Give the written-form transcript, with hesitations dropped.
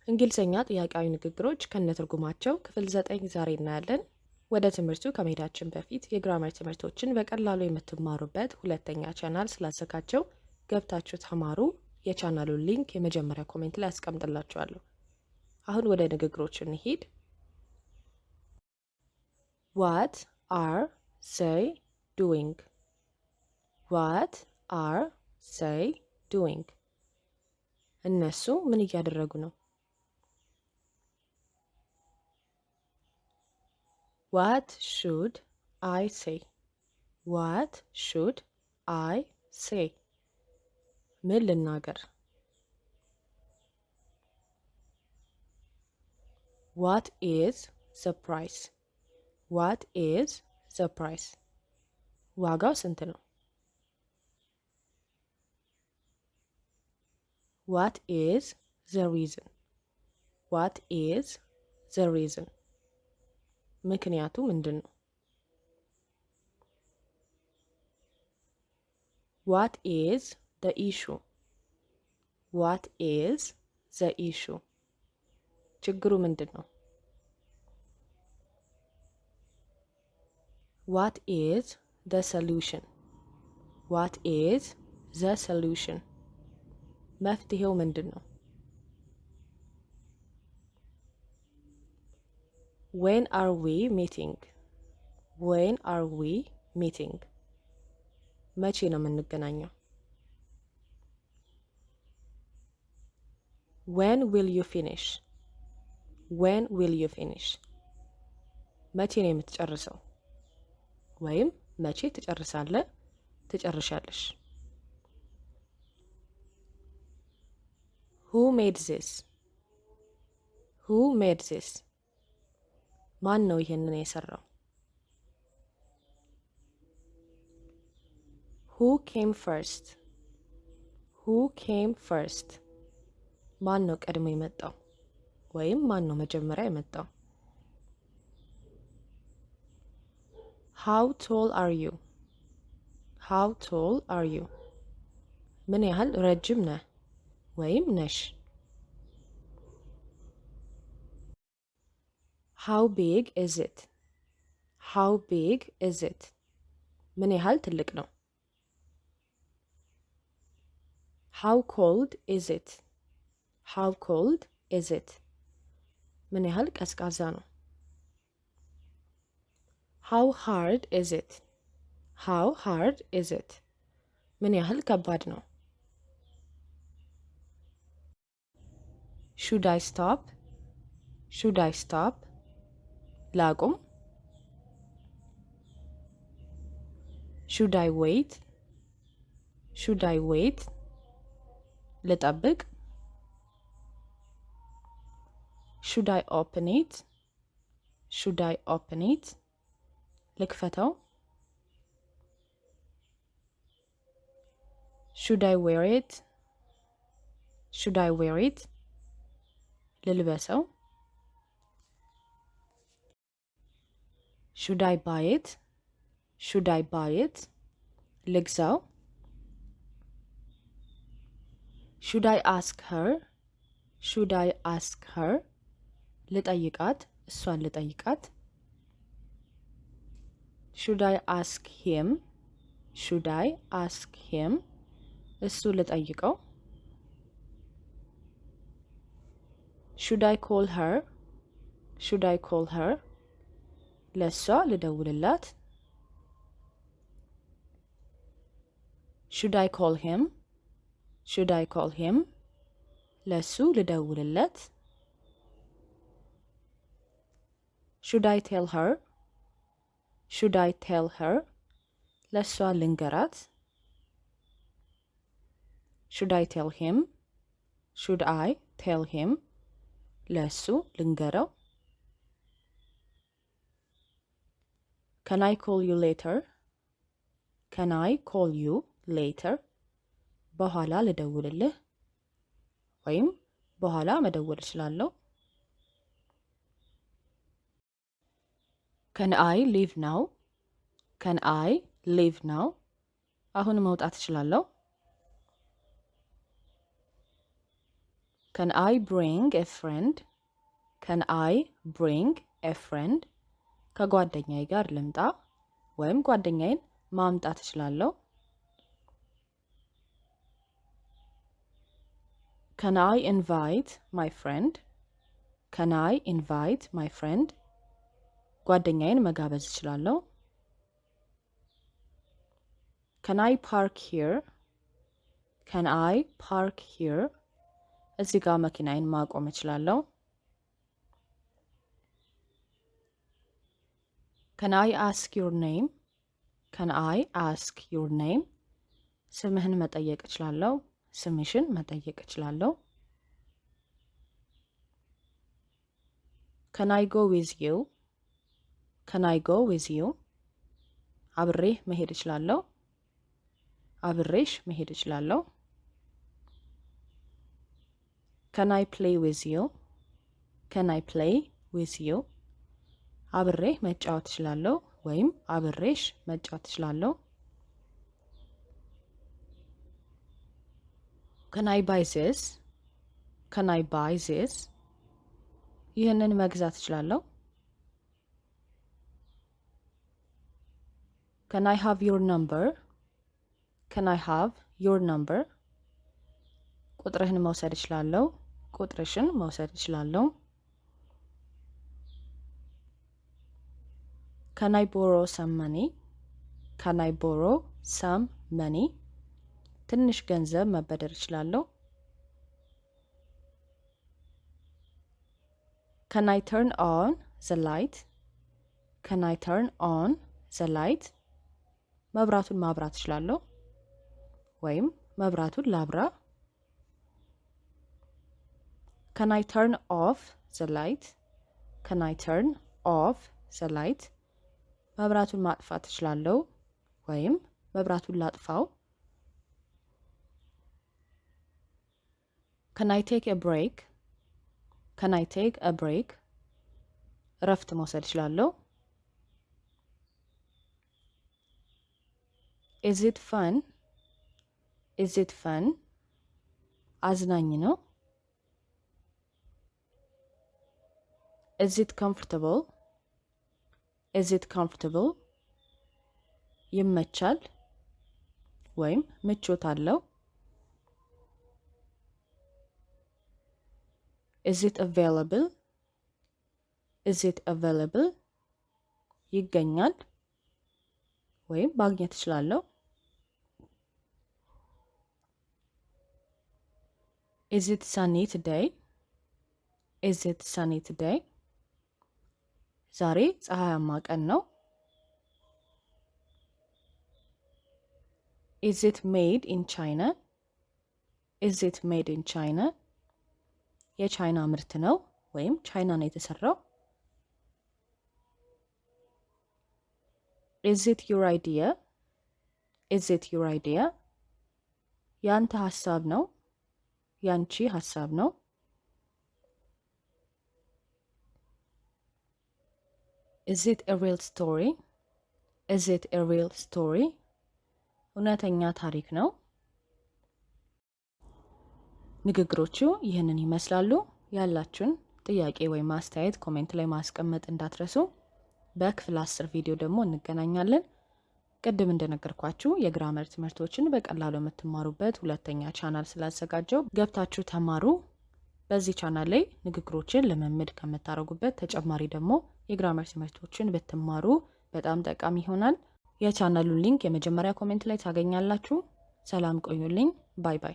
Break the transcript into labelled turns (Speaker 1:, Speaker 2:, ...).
Speaker 1: እንግሊዘኛ ጥያቄያዊ ንግግሮች ከነትርጉማቸው ክፍል 9 ዛሬ እናያለን። ወደ ትምህርቱ ከመሄዳችን በፊት የግራመር ትምህርቶችን በቀላሉ የምትማሩበት ሁለተኛ ቻናል ስላዘጋጀው ገብታችሁ ተማሩ። የቻናሉን ሊንክ የመጀመሪያ ኮሜንት ላይ አስቀምጥላችኋለሁ። አሁን ወደ ንግግሮች እንሂድ። What are they doing? What are they doing? እነሱ ምን እያደረጉ ነው? What should I say? What should I say? ምን ልናገር? What is the price? What is the price? ዋጋው ስንት ነው? What is the reason? What is the reason? ምክንያቱ ምንድን ነው? What is the issue? What is the issue? ችግሩ ምንድን ነው? What is the solution? What is the solution? መፍትሄው ምንድን ነው? When are we meeting? When are we meeting? መቼ ነው የምንገናኘው? When will you finish? When will you finish? መቼ ነው የምትጨርሰው? ወይም መቼ ትጨርሳለህ? ትጨርሻለሽ? Who made this? Who made this? ማን ነው ይሄንን የሰራው? Who came first? Who came first? ማን ነው ቀድሞ የመጣው? ወይም ማን ነው መጀመሪያ የመጣው? How tall are you? How tall are you? ምን ያህል ረጅም ነህ ወይም ነሽ? How big is it? How big is it? ምን ያህል ትልቅ ነው? How cold is it? How cold is it? ምን ያህል ቀዝቃዛ ነው? How hard is it? How hard is it? ምን ያህል ከባድ ነው? Should I stop? Should I stop? ላቁም? Should I wait? Should I wait? ልጠብቅ? Should I open it? Should I open it? ልክፈተው? Should I wear it? Should I wear it? ልልበሰው? Should I buy it? Should I buy it? ልግዛው? Should I ask her? Should I ask her? ልጠይቃት? እሷን ልጠይቃት? Should I ask him? Should I ask him? እሱ ልጠይቀው? Should I call her? Should I call her? ለሷ ልደውልላት? Should I call him? Should I call him? ለሱ ልደውልለት? Should I tell her? Should I tell her? ለሷ ልንገራት? Should I tell him? Should I tell him? ለሱ ልንገረው? Can I call you later? Can I call you later? በኋላ ልደውልልህ? ወይም በኋላ መደወል እችላለሁ? Can I leave now? Can I leave now? አሁን መውጣት እችላለሁ? Can I bring a friend? Can I bring a friend? ከጓደኛዬ ጋር ልምጣ ወይም ጓደኛዬን ማምጣት እችላለሁ። Can I invite my friend? Can I invite my friend? ጓደኛዬን መጋበዝ እችላለሁ። Can I park here? Can I park here? እዚህ ጋር መኪናዬን ማቆም እችላለሁ። Can I ask your name? Can I ask your name? ስምህን መጠየቅ እችላለሁ። ስምሽን መጠየቅ እችላለሁ። Can I go with you? Can I go with you? አብሬህ መሄድ እችላለሁ። አብሬሽ መሄድ እችላለሁ። Can I play with you? Can I play with you? አብሬህ መጫወት እችላለሁ ወይም አብሬሽ መጫወት እችላለሁ። Can I buy this? Can I buy this? ይህንን መግዛት እችላለሁ። Can I have your number? Can I have your number? ቁጥርህን መውሰድ እችላለሁ። ቁጥርሽን መውሰድ እችላለሁ። Can I borrow some money? Can I borrow some money? ትንሽ ገንዘብ መበደር እችላለሁ። Can I turn on the light? Can I turn on the light? መብራቱን ማብራት እችላለሁ ወይም መብራቱን ላብራ። Can I turn off the light? Can I turn off the light? መብራቱን ማጥፋት እችላለሁ ወይም መብራቱን ላጥፋው። Can I take a break? Can I take a break? እረፍት መውሰድ እችላለሁ። Is it fun? Is it fun? አዝናኝ ነው። Is it comfortable? Is it comfortable? ይመቻል ወይም ምቾት አለው። Is it available? Is it available? ይገኛል ወይም ማግኘት እችላለሁ። Is it sunny today? Is it sunny today? ዛሬ ፀሐያማ ቀን ነው። Is it made in China? Is it made in China? የቻይና ምርት ነው ወይም ቻይና ነው የተሰራው። Is it your idea? Is it your idea? ያንተ ሐሳብ ነው ያንቺ ሐሳብ ነው። Is it a real story? Is it a real story? እውነተኛ ታሪክ ነው። ንግግሮቹ ይህንን ይመስላሉ። ያላችሁን ጥያቄ ወይም አስተያየት ኮሜንት ላይ ማስቀመጥ እንዳትረሱ። በክፍል 10 ቪዲዮ ደግሞ እንገናኛለን። ቅድም እንደነገርኳችሁ የግራመር ትምህርቶችን በቀላሉ የምትማሩበት ሁለተኛ ቻናል ስላዘጋጀው ገብታችሁ ተማሩ። በዚህ ቻናል ላይ ንግግሮችን ልምምድ ከምታደርጉበት ተጨማሪ ደግሞ የግራመር ትምህርቶችን ብትማሩ በጣም ጠቃሚ ይሆናል። የቻናሉን ሊንክ የመጀመሪያ ኮሜንት ላይ ታገኛላችሁ። ሰላም ቆዩልኝ። ባይ ባይ።